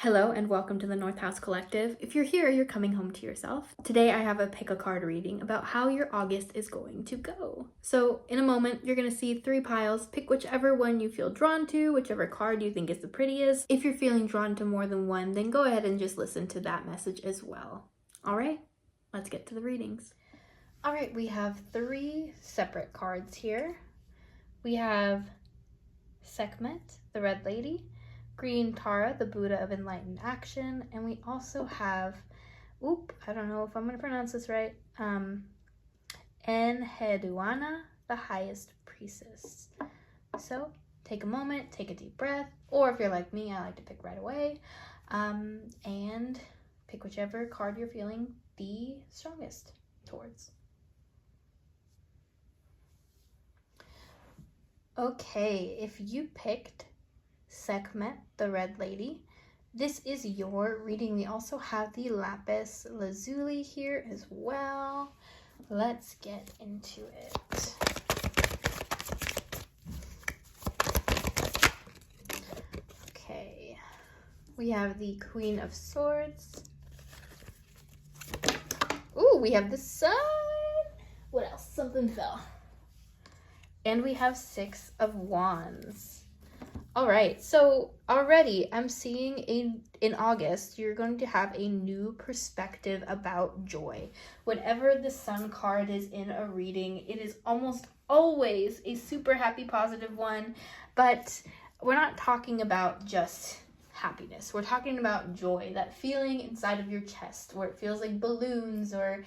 Hello and welcome to the North House Collective. If you're here, you're coming home to yourself. Today I have a pick a card reading about how your August is going to go. So in a moment, you're going to see 3 piles. Pick whichever one you feel drawn to, whichever card you think is the prettiest. If you're feeling drawn to more than one, then go ahead and just listen to that message as well. All right, let's get to the readings. All right, we have 3 separate cards here. We have Sekhmet, the Red Lady, Green Tara, the Buddha of Enlightened Action, and we also have, I don't know if I'm going to pronounce this right, Enheduanna, the Highest Priestess. So take a moment, take a deep breath, or if you're like me, I like to pick right away, and pick whichever card you're feeling the strongest towards. Okay, if you picked Sekhmet, the Red Lady, this is your reading. We also have the Lapis Lazuli here as well. Let's get into it. Okay, we have the Queen of Swords. Ooh, we have the Sun. What else? Something fell. And we have 6 of Wands. All right, so already I'm seeing in August, you're going to have a new perspective about joy. Whenever the Sun card is in a reading, it is almost always a super happy, positive one, but we're not talking about just happiness. We're talking about joy, that feeling inside of your chest where it feels like balloons or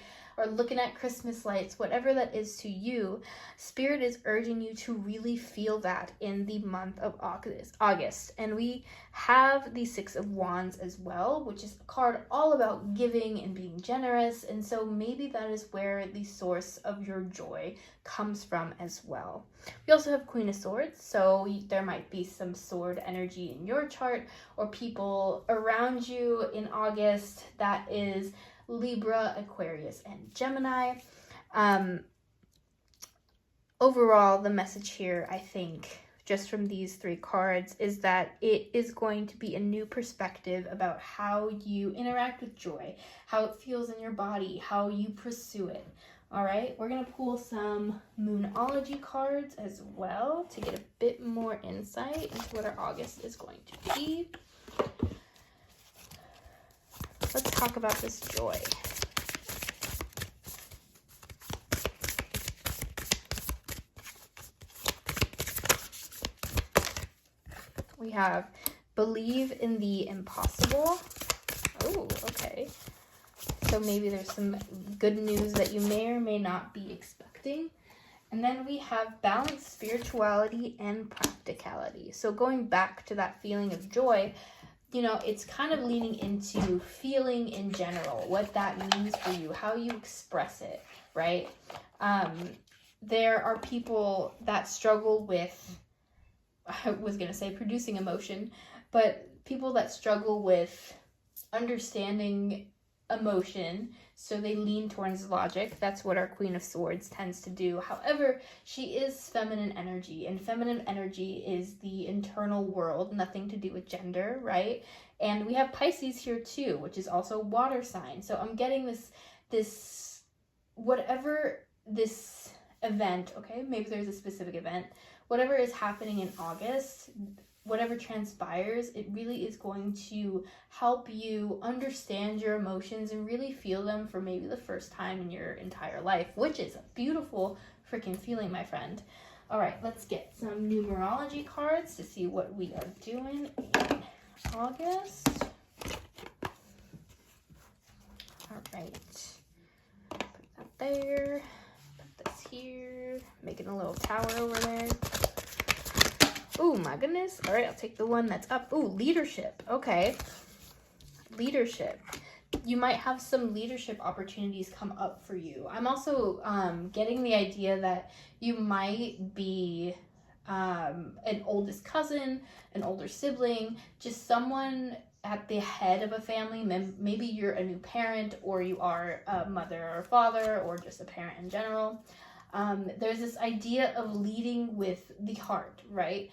looking at Christmas lights, whatever that is to you. Spirit is urging you to really feel that in the month of August. And we have the 6 of Wands as well, which is a card all about giving and being generous. And so maybe that is where the source of your joy comes from as well. We also have Queen of Swords, so there might be some sword energy in your chart or people around you in August that is Libra, Aquarius, and Gemini. Overall, the message here, I think, just from these 3 cards, is that it is going to be a new perspective about how you interact with joy, how it feels in your body, how you pursue it. All right, we're going to pull some Moonology cards as well to get a bit more insight into what our August is going to be. Let's talk about this joy. We have believe in the impossible. Oh, okay. So maybe there's some good news that you may or may not be expecting. And then we have balance spirituality and practicality. So going back to that feeling of joy, it's kind of leaning into feeling in general, what that means for you, how you express it, right? There are people that struggle with, I was going to say producing emotion, but people that struggle with understanding emotion, so they lean towards logic. That's what our Queen of Swords tends to do. However, she is feminine energy, and feminine energy is the internal world, nothing to do with gender, right? And we have Pisces here too, which is also water sign. So I'm getting this whatever this event, okay, maybe there's a specific event, whatever is happening in August, whatever transpires, it really is going to help you understand your emotions and really feel them for maybe the first time in your entire life, which is a beautiful freaking feeling, my friend. All right, let's get some numerology cards to see what we are doing in August. All right, put that there, put this here, making a little tower over there. Oh my goodness. All right, I'll take the one that's up. Oh, leadership. Okay. Leadership. You might have some leadership opportunities come up for you. I'm also getting the idea that you might be an oldest cousin, an older sibling, just someone at the head of a family. Maybe you're a new parent, or you are a mother or a father, or just a parent in general. There's this idea of leading with the heart, right?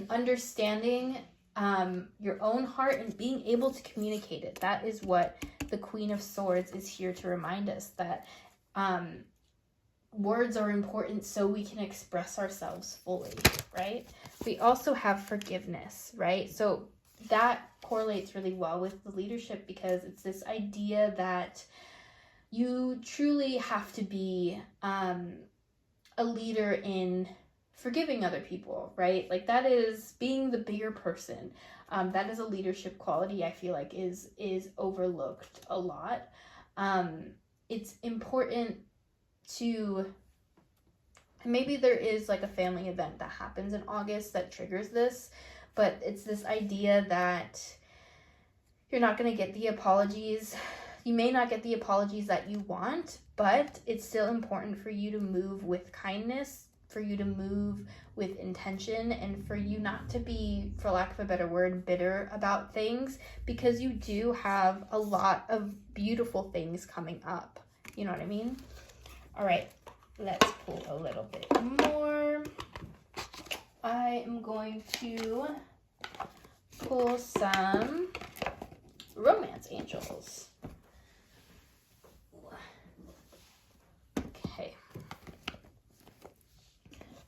Understanding your own heart and being able to communicate it. That is what the Queen of Swords is here to remind us, that words are important so we can express ourselves fully, right? We also have forgiveness, right? So that correlates really well with the leadership, because it's this idea that you truly have to be a leader in forgiving other people, right? Like, that is being the bigger person. That is a leadership quality I feel like is overlooked a lot. It's important to, maybe there is like a family event that happens in August that triggers this, but it's this idea that you're not going to get the apologies. You may not get the apologies that you want, but it's still important for you to move with kindness, for you to move with intention, and for you not to be, for lack of a better word, bitter about things, because you do have a lot of beautiful things coming up. You know what I mean? All right, let's pull a little bit more. I am going to pull some romance angels. Okay.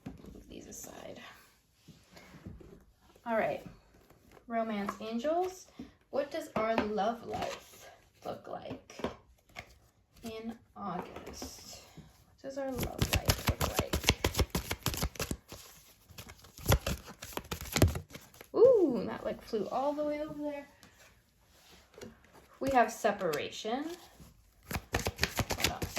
Move these aside. All right. Romance angels. What does our love life look like in August? What does our love life look like? Ooh, that like flew all the way over there. We have separation. What else?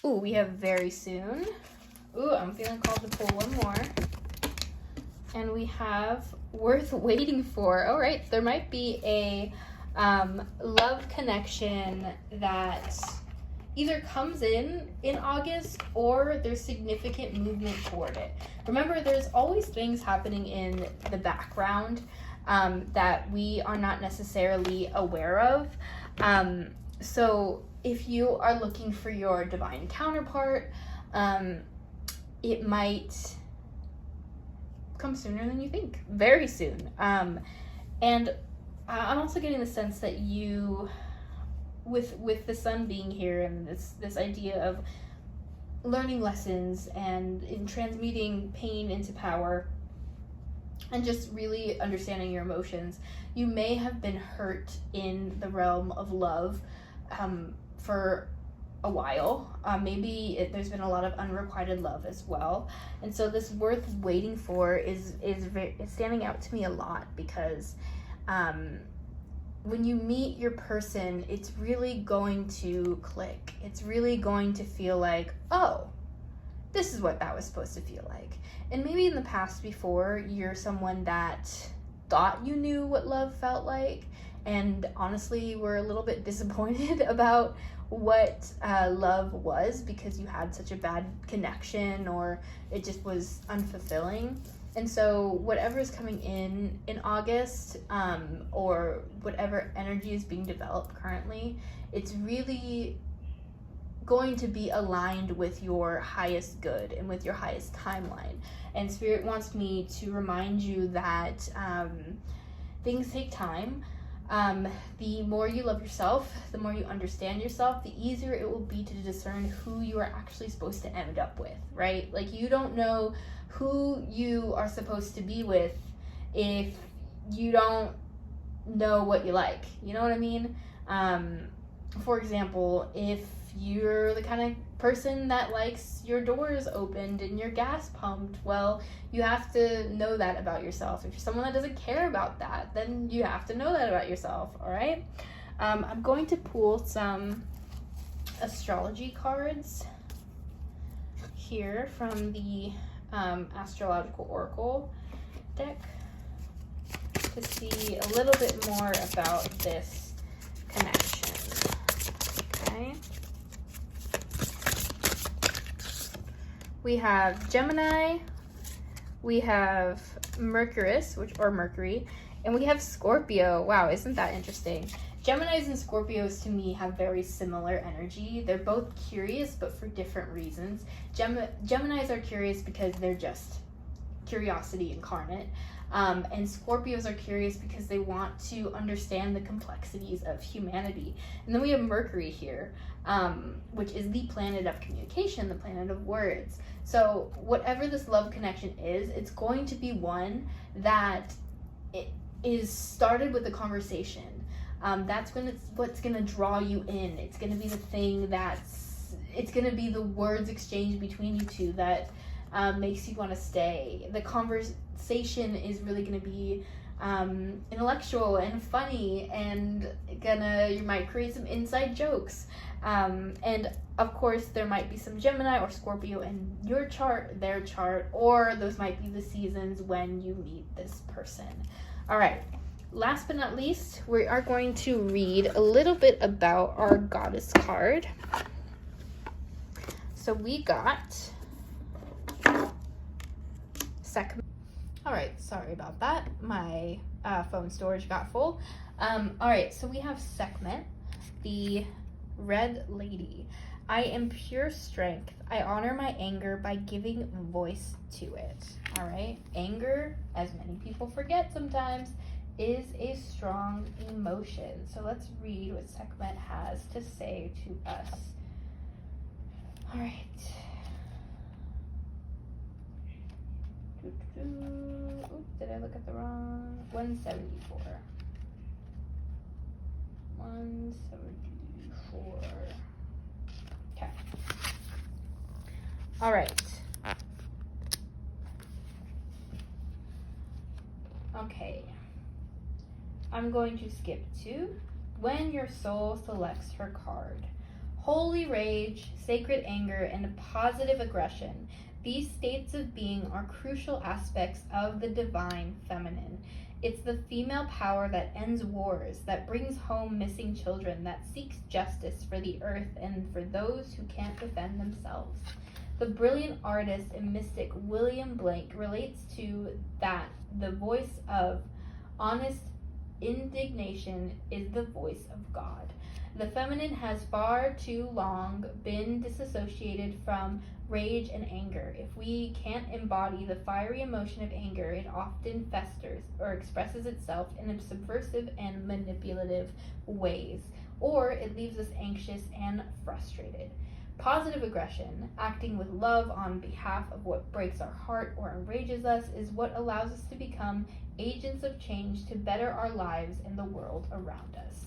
Ooh, we have very soon. Ooh, I'm feeling called to pull one more. And we have worth waiting for. All right, there might be a love connection that either comes in August, or there's significant movement toward it. Remember, there's always things happening in the background that we are not necessarily aware of. So if you are looking for your divine counterpart, it might come sooner than you think, very soon. And I'm also getting the sense that you, with the sun being here and this idea of learning lessons and in transmuting pain into power and just really understanding your emotions, you may have been hurt in the realm of love for a while. Maybe there's been a lot of unrequited love as well, and so this worth waiting for is standing out to me a lot, because when you meet your person, it's really going to click. It's really going to feel like, oh, this is what that was supposed to feel like. And maybe in the past, before, you're someone that thought you knew what love felt like, and honestly were a little bit disappointed about what love was, because you had such a bad connection, or it just was unfulfilling. And so whatever is coming in August, or whatever energy is being developed currently, it's really going to be aligned with your highest good and with your highest timeline. And Spirit wants me to remind you that things take time. The more you love yourself, the more you understand yourself, the easier it will be to discern who you are actually supposed to end up with, right? Like, you don't know who you are supposed to be with if you don't know what you like. You know what I mean? For example, if you're the kind of person that likes your doors opened and your gas pumped, well, you have to know that about yourself. If you're someone that doesn't care about that, then you have to know that about yourself, all right? I'm going to pull some astrology cards here from the Astrological Oracle deck to see a little bit more about this connection. Okay. We have Gemini, we have Mercury, And we have Scorpio. Wow, isn't that interesting? Geminis and Scorpios to me have very similar energy. They're both curious, but for different reasons. Geminis are curious because they're just curiosity incarnate. And Scorpios are curious because they want to understand the complexities of humanity. And then we have Mercury here, which is the planet of communication, the planet of words. So whatever this love connection is, it's going to be one that it is started with a conversation. That's what's going to draw you in. It's going to be the thing it's going to be the words exchanged between you two that makes you want to stay. The conversation is really going to be intellectual and funny, and you might create some inside jokes. And of course, there might be some Gemini or Scorpio in your chart, their chart, or those might be the seasons when you meet this person. All right. Last but not least, we are going to read a little bit about our goddess card. So we got Sekhmet. All right, sorry about that. My phone storage got full. All right, so we have Sekhmet, the Red Lady. I am pure strength. I honor my anger by giving voice to it. All right, anger, as many people forget sometimes, is a strong emotion. So let's read what Sekhmet has to say to us. All right. Oops, did I look at the wrong? 174. 174. Okay. All right. Okay. I'm going to skip to when your soul selects her card. Holy rage, sacred anger, and positive aggression. These states of being are crucial aspects of the divine feminine. It's the female power that ends wars, that brings home missing children, that seeks justice for the earth and for those who can't defend themselves. The brilliant artist and mystic William Blake relates to that the voice of honest indignation is the voice of God. The feminine has far too long been disassociated from rage and anger. If we can't embody the fiery emotion of anger, it often festers or expresses itself in subversive and manipulative ways, or it leaves us anxious and frustrated. Positive aggression, acting with love on behalf of what breaks our heart or enrages us, is what allows us to become agents of change to better our lives and the world around us.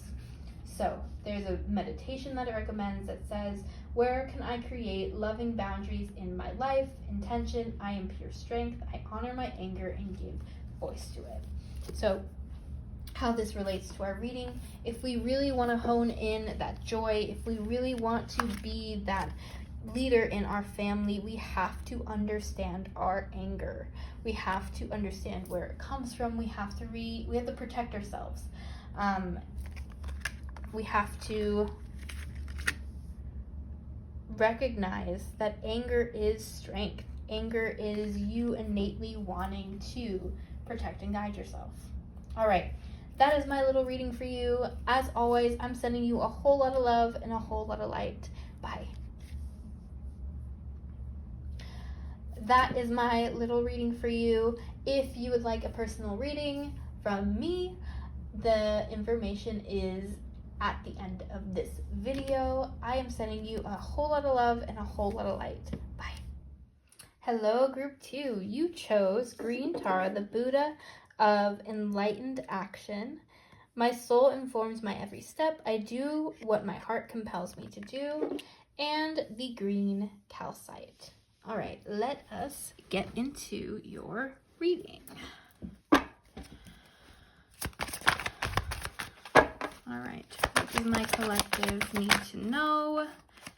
So there's a meditation that it recommends that says, where can I create loving boundaries in my life? Intention, I am pure strength. I honor my anger and give voice to it. So how this relates to our reading, if we really want to hone in that joy, if we really want to be that leader in our family, we have to understand our anger. We have to understand where it comes from. We have to protect ourselves. We have to recognize that anger is strength. Anger is you innately wanting to protect and guide yourself. All right, that is my little reading for you. As always, I'm sending you a whole lot of love and a whole lot of light. Bye. That is my little reading for you. If you would like a personal reading from me, the information is at the end of this video. I am sending you a whole lot of love and a whole lot of light. Bye. Hello, group 2. You chose Green Tara, the Buddha of enlightened action. My soul informs my every step. I do what my heart compels me to do. And the green calcite. All right, let us get into your reading. All right, what does my collective need to know?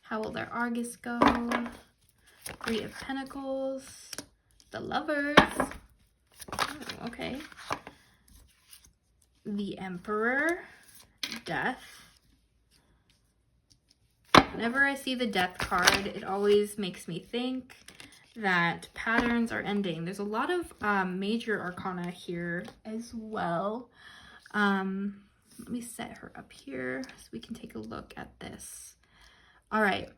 How will their Argus go? Three of Pentacles, the Lovers. Oh, okay. The Emperor, Death. Whenever I see the Death card, it always makes me think that patterns are ending. There's a lot of major arcana here as well. Let me set her up here so we can take a look at this. All right.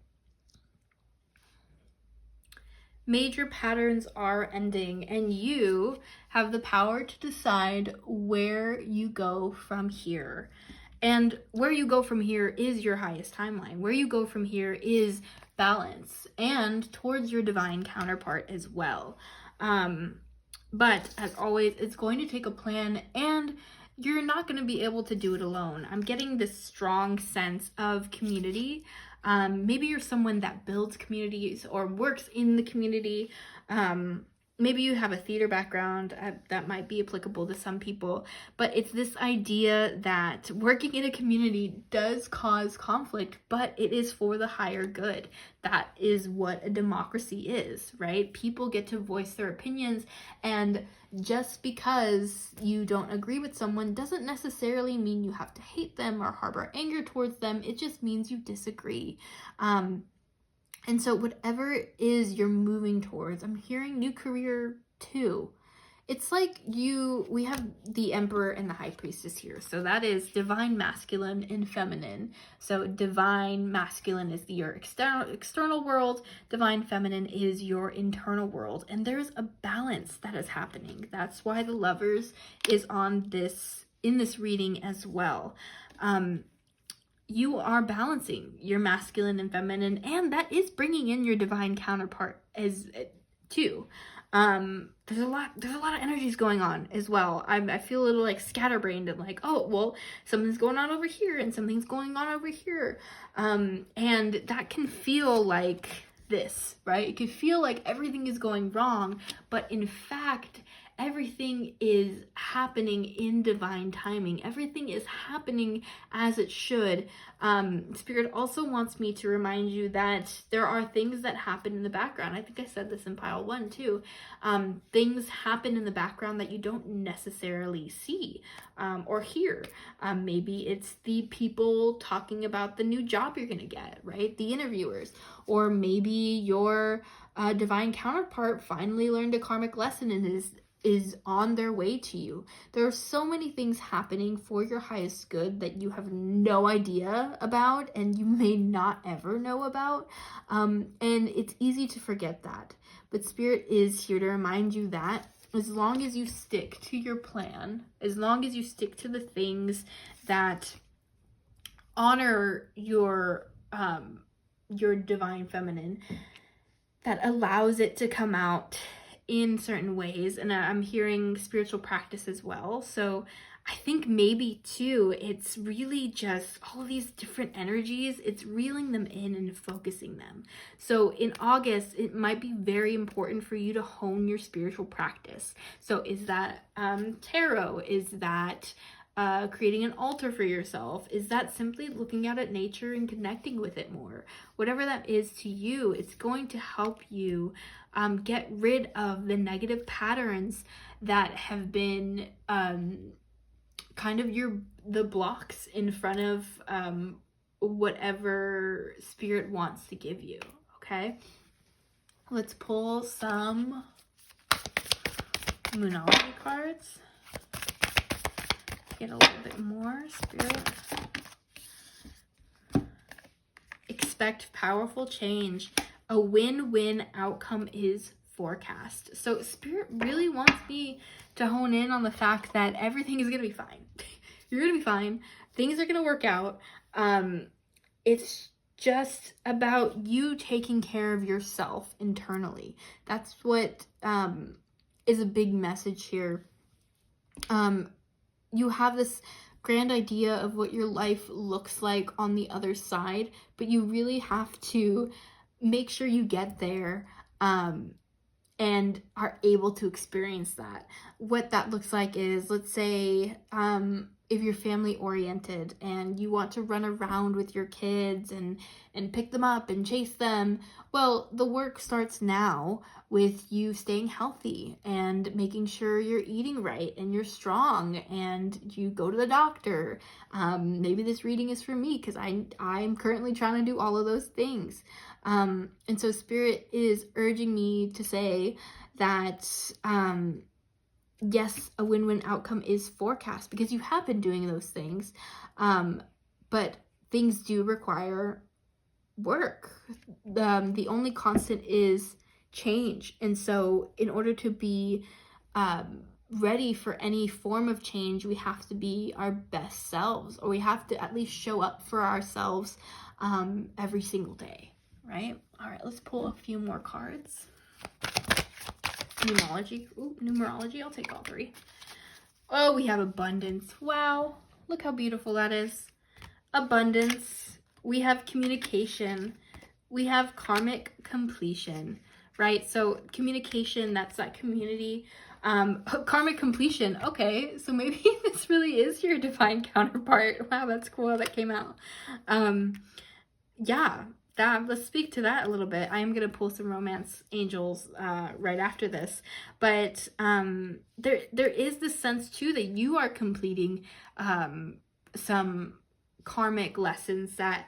Major patterns are ending, and you have the power to decide where you go from here. And where you go from here is your highest timeline. Where you go from here is balance and towards your divine counterpart as well. But as always, it's going to take a plan, and you're not going to be able to do it alone. I'm getting this strong sense of community. Maybe you're someone that builds communities or works in the community. Maybe you have a theater background that might be applicable to some people, but it's this idea that working in a community does cause conflict, but it is for the higher good. That is what a democracy is, right? People get to voice their opinions, and just because you don't agree with someone doesn't necessarily mean you have to hate them or harbor anger towards them. It just means you disagree. And so whatever it is you're moving towards, I'm hearing new career too. It's like we have the Emperor and the High Priestess here. So that is divine masculine and feminine. So divine masculine is your external world. Divine feminine is your internal world. And there's a balance that is happening. That's why the Lovers is in this reading as well. You are balancing your masculine and feminine, and that is bringing in your divine counterpart as too. There's a lot of energies going on as well. I feel a little like scatterbrained and like, oh, well, something's going on over here and something's going on over here. And that can feel like this, right? It can feel like everything is going wrong, but in fact, everything is happening in divine timing. Everything is happening as it should. Spirit also wants me to remind you that there are things that happen in the background. I think I said this in pile 1 too. Things happen in the background that you don't necessarily see or hear. Maybe it's the people talking about the new job you're gonna get, right? The interviewers. Or maybe your divine counterpart finally learned a karmic lesson and is on their way to you. There are so many things happening for your highest good that you have no idea about and you may not ever know about. And it's easy to forget that. But Spirit is here to remind you that as long as you stick to your plan, as long as you stick to the things that honor your divine feminine, that allows it to come out in certain ways. And I'm hearing spiritual practice as well. So I think maybe too, it's really just all of these different energies, it's reeling them in and focusing them. So in August, it might be very important for you to hone your spiritual practice. So is that tarot? Is that creating an altar for yourself? Is that simply looking out at nature and connecting with it more? Whatever that is to you, it's going to help you get rid of the negative patterns that have been kind of the blocks in front of whatever Spirit wants to give you. Okay, let's pull some Moonology cards. Get a little bit more, Spirit. Expect powerful change. A win-win outcome is forecast. So Spirit really wants me to hone in on the fact that everything is going to be fine. You're going to be fine. Things are going to work out. It's just about you taking care of yourself internally. That's what is a big message here. You have this grand idea of what your life looks like on the other side, but you really have to make sure you get there and are able to experience that. What that looks like is, let's say, if you're family oriented and you want to run around with your kids and pick them up and chase them, well, the work starts now with you staying healthy and making sure you're eating right and you're strong and you go to the doctor. Maybe this reading is for me because I'm currently trying to do all of those things. And so Spirit is urging me to say that yes, a win-win outcome is forecast because you have been doing those things, but things do require work. The only constant is change, and so in order to be ready for any form of change, we have to be our best selves, or we have to at least show up for ourselves every single day, right? All right, let's pull a few more cards. Numerology, I'll take all three. Oh, we have abundance. Wow, look how beautiful that is. Abundance. We have communication. We have karmic completion, right? So communication, that's that community. Karmic completion. Okay, so maybe this really is your divine counterpart. Wow, that's cool how that came out. Yeah. Let's speak to that a little bit. I am going to pull some romance angels right after this. But there is this sense, too, that you are completing some karmic lessons that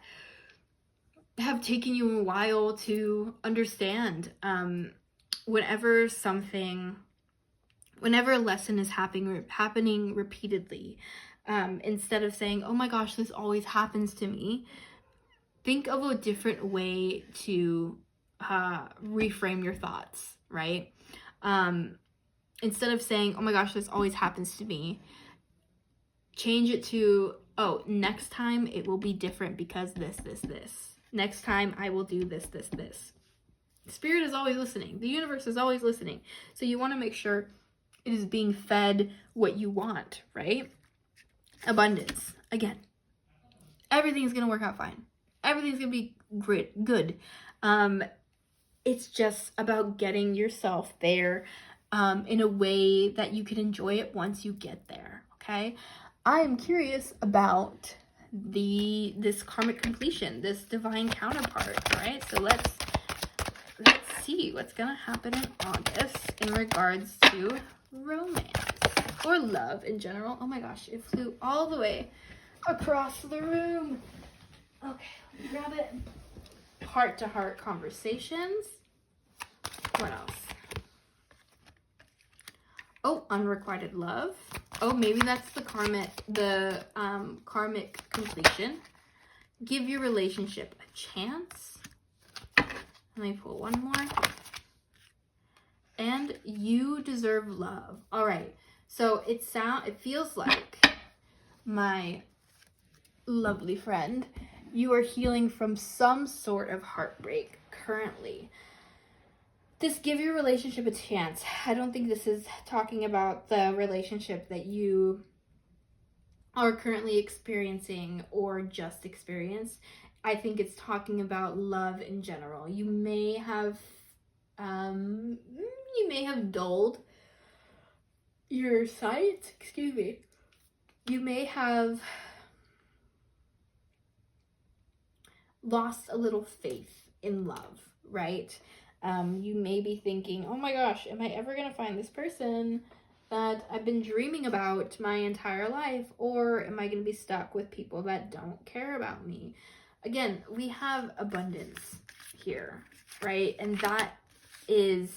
have taken you a while to understand. Whenever a lesson is happening repeatedly, instead of saying, oh my gosh, this always happens to me, think of a different way to reframe your thoughts, right? Instead of saying, oh my gosh, this always happens to me, change it to, oh, next time it will be different because this. Next time I will do this. Spirit is always listening. The universe is always listening. So you want to make sure it is being fed what you want, right? Abundance. Again, everything's going to work out fine. Everything's going to be great, good. It's just about getting yourself there in a way that you can enjoy it once you get there, okay? I am curious about this karmic completion, this divine counterpart, right? So let's see what's going to happen in August in regards to romance or love in general. Oh my gosh, it flew all the way across the room. Okay, let me grab it. Heart-to-heart conversations. What else? Oh, unrequited love. Oh, maybe that's the karmic completion. Give your relationship a chance. Let me pull one more. And you deserve love. All right. So it feels like, my lovely friend, you are healing from some sort of heartbreak currently. This give your relationship a chance. I don't think this is talking about the relationship that you are currently experiencing or just experienced. I think it's talking about love in general. You may have dulled your sight. Excuse me. You may have lost a little faith in love, right? You may be thinking, oh my gosh, am I ever going to find this person that I've been dreaming about my entire life? Or am I going to be stuck with people that don't care about me? Again, we have abundance here, right? And that is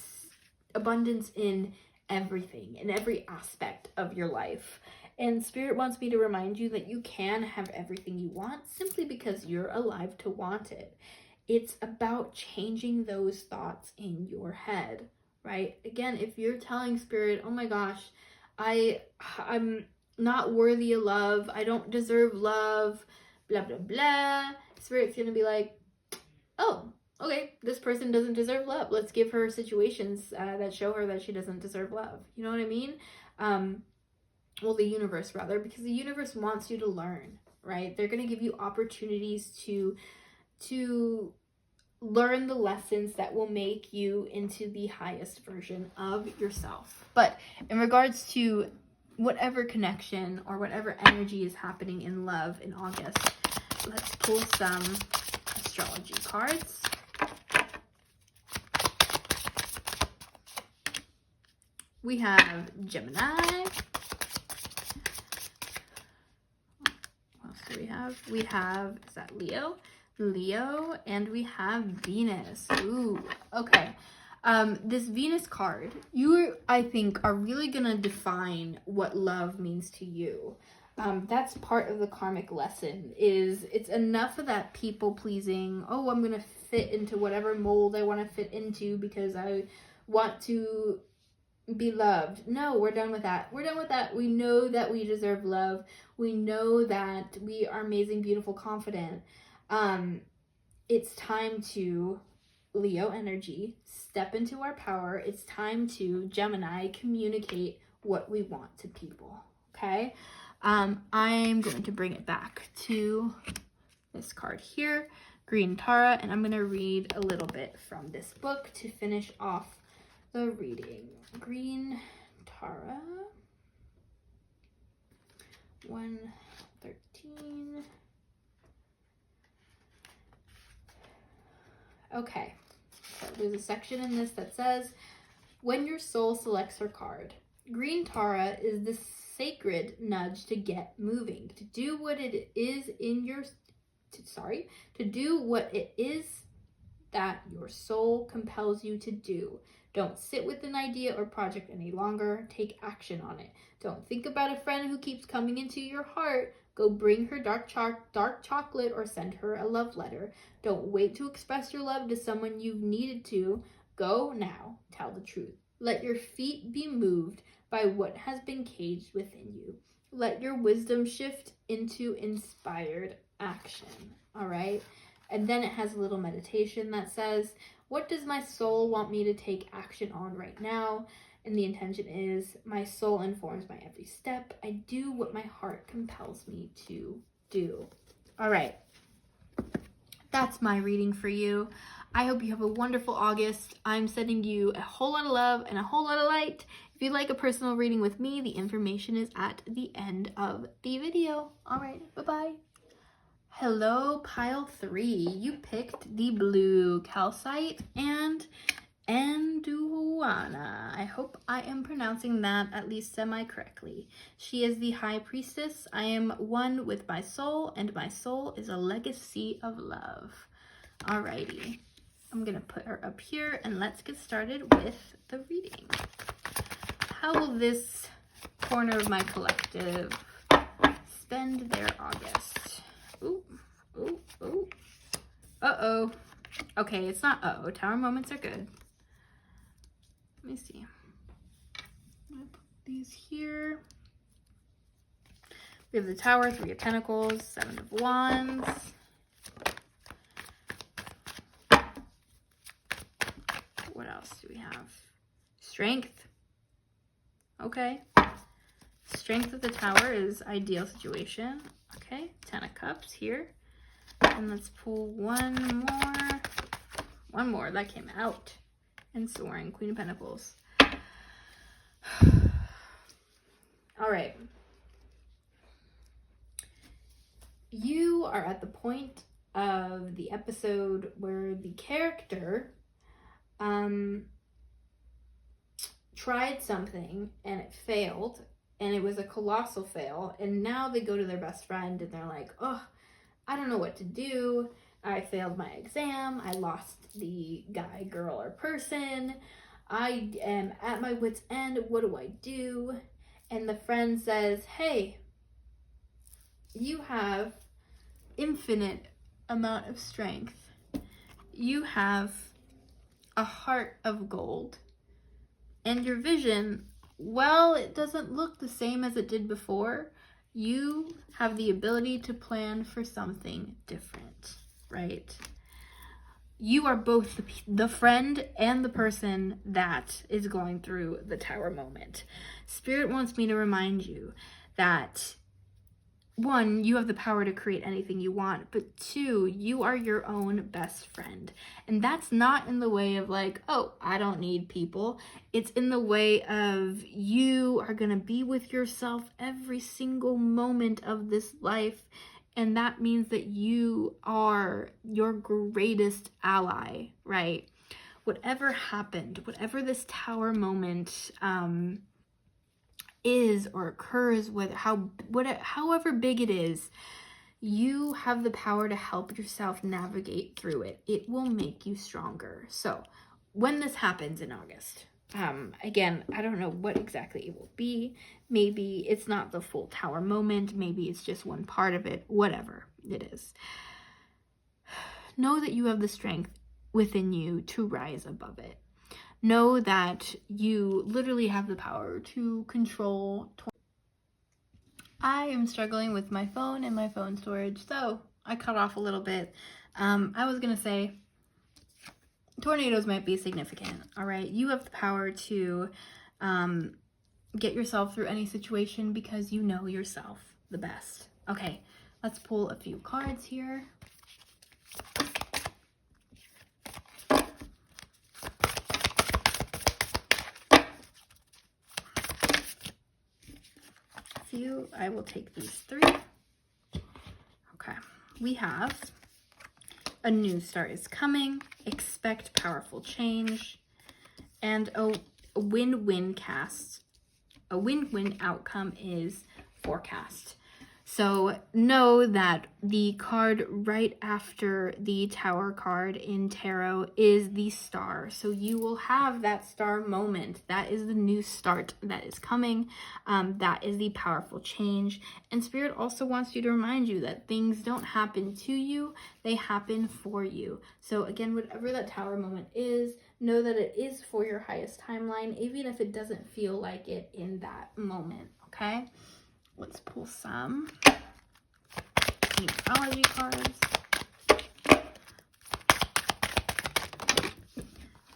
abundance in everything, in every aspect of your life. And Spirit wants me to remind you that you can have everything you want simply because you're alive to want it. It's about changing those thoughts in your head, right? Again, if you're telling Spirit, oh my gosh, I'm not worthy of love, I don't deserve love, blah, blah, blah, Spirit's going to be like, oh, okay, this person doesn't deserve love. Let's give her situations that show her that she doesn't deserve love. You know what I mean? Well, the universe, rather, because the universe wants you to learn, right? They're going to give you opportunities to learn the lessons that will make you into the highest version of yourself. But in regards to whatever connection or whatever energy is happening in love in August. Let's pull some astrology cards. We have Gemini. What else do we have? We have, is that Leo? Leo, and we have Venus. Ooh, okay. This Venus card, you, I think, are really gonna define what love means to you. That's part of the karmic lesson, is it's enough of that people pleasing. Oh, I'm gonna fit into whatever mold I want to fit into because I want to be loved. No, we're done with that. We're done with that. We know that we deserve love. We know that we are amazing, beautiful, confident. It's time to, Leo energy, step into our power. It's time to, Gemini, communicate what we want to people. Okay? I'm going to bring it back to this card here, Green Tara, and I'm going to read a little bit from this book to finish off the reading. Green Tara 113. Okay, so there's a section in this that says, when your soul selects her card, Green Tara is the sacred nudge to get moving, to do what it is to do what it is that your soul compels you to do. Don't sit with an idea or project any longer. Take action on it. Don't think about a friend who keeps coming into your heart. Go bring her dark chocolate or send her a love letter. Don't wait to express your love to someone you've needed to. Go now. Tell the truth. Let your feet be moved by what has been caged within you. Let your wisdom shift into inspired action. All right? And then it has a little meditation that says, what does my soul want me to take action on right now? And the intention is, my soul informs my every step. I do what my heart compels me to do. All right. That's my reading for you. I hope you have a wonderful August. I'm sending you a whole lot of love and a whole lot of light. If you'd like a personal reading with me, the information is at the end of the video. All right. Bye-bye. Hello, pile 3. You picked the blue calcite and Anduana. I hope I am pronouncing that at least semi-correctly. She is the high priestess. I am one with my soul, and my soul is a legacy of love. Alrighty. I'm going to put her up here, and let's get started with the reading. How will this corner of my collective spend their August? Ooh, ooh, ooh. Uh-oh. Okay, it's not uh-oh. Tower moments are good. Let me see. I'm gonna put these here. We have the Tower, 3 of Pentacles, 7 of Wands. What else do we have? Strength. Okay. Strength of the Tower is ideal situation. Okay, 10 of Cups here. And let's pull one more. One more. That came out. And Soaring, Queen of Pentacles. All right. You are at the point of the episode where the character tried something and it failed. And it was a colossal fail. And now they go to their best friend and they're like, oh, I don't know what to do. I failed my exam. I lost the guy, girl, or person. I am at my wit's end. What do I do? And the friend says, hey, you have infinite amount of strength. You have a heart of gold. And your vision, well, it doesn't look the same as it did before. You have the ability to plan for something different, right? You are both the friend and the person that is going through the Tower moment. Spirit wants me to remind you that one, you have the power to create anything you want, but two, you are your own best friend. And that's not in the way of like, oh, I don't need people. It's in the way of you are going to be with yourself every single moment of this life. And that means that you are your greatest ally, right? Whatever happened, whatever this tower moment is or occurs, with however big it is, you have the power to help yourself navigate through it. It will make you stronger. So when this happens in August, again, I don't know what exactly it will be. Maybe it's not the full tower moment. Maybe it's just one part of it, whatever it is. Know that you have the strength within you to rise above it. Know that you literally have the power to control. I am struggling with my phone and my phone storage, so I cut off a little bit. I was gonna say tornadoes might be significant, all right? You have the power to get yourself through any situation because you know yourself the best. Okay, let's pull a few cards here. I will take these 3. Okay, we have a new start is coming, expect powerful change, and a win-win cast. A win-win outcome is forecast. So know that the card right after the Tower card in tarot is the Star. So you will have that star moment. That is the new start that is coming. That is the powerful change. And Spirit also wants you to remind you that things don't happen to you, they happen for you. So again, whatever that Tower moment is, know that it is for your highest timeline, even if it doesn't feel like it in that moment, okay? Let's pull some numerology cards.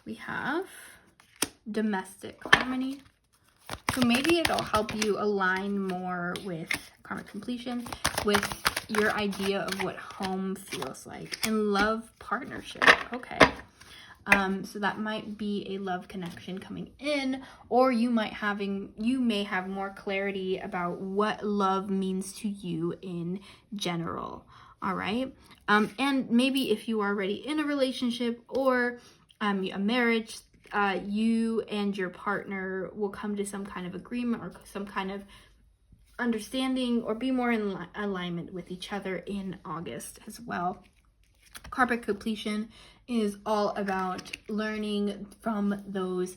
We have domestic harmony. So maybe it'll help you align more with karmic completion, with your idea of what home feels like. And love partnership, okay. So that might be a love connection coming in, or you may have more clarity about what love means to you in general. All right. And maybe if you are already in a relationship or a marriage, you and your partner will come to some kind of agreement or some kind of understanding or be more in alignment with each other in August as well. Karmic completion is all about learning from those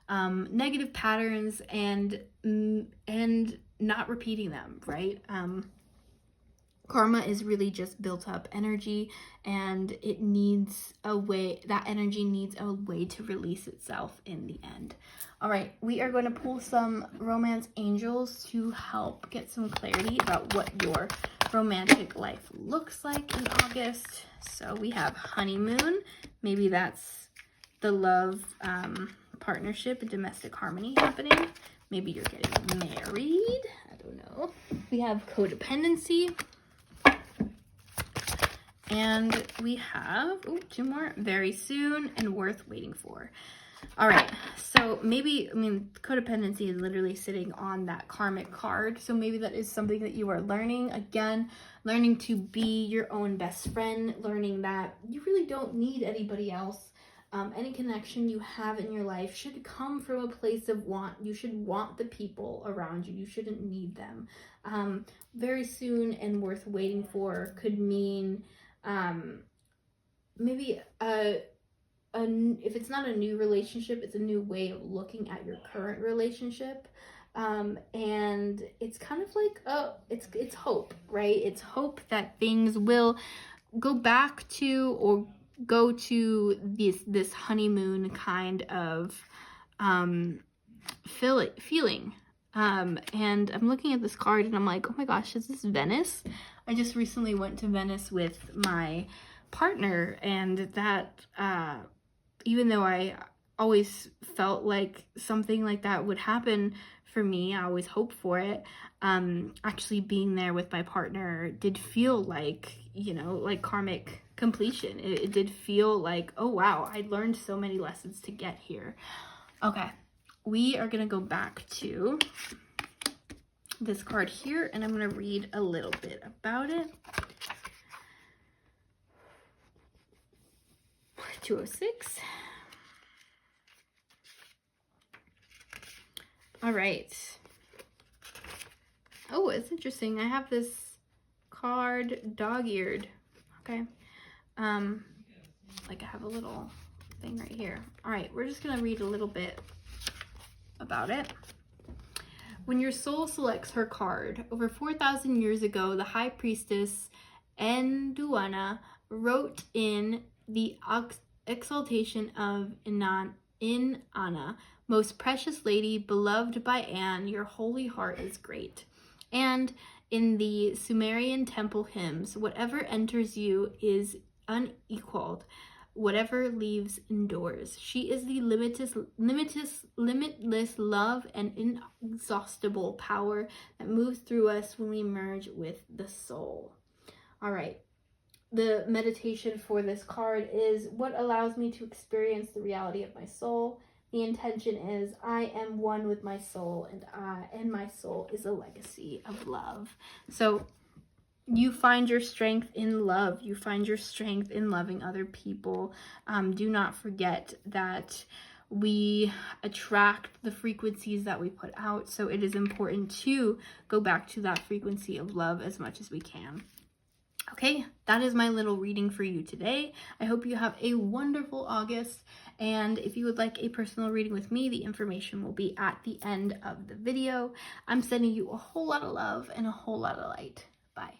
negative patterns and not repeating them, right? Karma is really just built up energy, and it needs a way, that energy needs a way to release itself in the end. All right, we are going to pull some romance angels to help get some clarity about what your romantic life looks like in August. So we have honeymoon. Maybe that's the love partnership and domestic harmony happening. Maybe you're getting married. I don't know. We have codependency. And we have 2 more, very soon and worth waiting for. All right, so maybe, codependency is literally sitting on that karmic card. So maybe that is something that you are learning. Again, learning to be your own best friend, learning that you really don't need anybody else. Any connection you have in your life should come from a place of want. You should want the people around you. You shouldn't need them. Very soon and worth waiting for could mean maybe if it's not a new relationship, it's a new way of looking at your current relationship. And it's kind of like, it's hope, right? It's hope that things will go back to or go to this honeymoon kind of feeling. And I'm looking at this card and I'm like, oh my gosh, is this Venice? I just recently went to Venice with my partner, and that even though I always felt like something like that would happen for me. I always hope for it. Actually being there with my partner did feel like, you know, like karmic completion. It did feel like, oh wow, I learned so many lessons to get here. Okay, we are gonna go back to this card here, and I'm gonna read a little bit about it. 206. All right. Oh, it's interesting. I have this card dog-eared. Okay. Like I have a little thing right here. All right, we're just gonna read a little bit about it. When your soul selects her card, over 4,000 years ago, the high priestess Enduana wrote in the exaltation of Inanna, most precious lady, beloved by Anne, your holy heart is great. And in the Sumerian temple hymns, whatever enters you is unequaled, whatever leaves endures. She is the limitless love and inexhaustible power that moves through us when we merge with the soul. All right. The meditation for this card is what allows me to experience the reality of my soul. The intention is I am one with my soul, and my soul is a legacy of love. So you find your strength in love. You find your strength in loving other people. Do not forget that we attract the frequencies that we put out. So it is important to go back to that frequency of love as much as we can. Okay, that is my little reading for you today. I hope you have a wonderful August, and if you would like a personal reading with me, the information will be at the end of the video. I'm sending you a whole lot of love and a whole lot of light. Bye.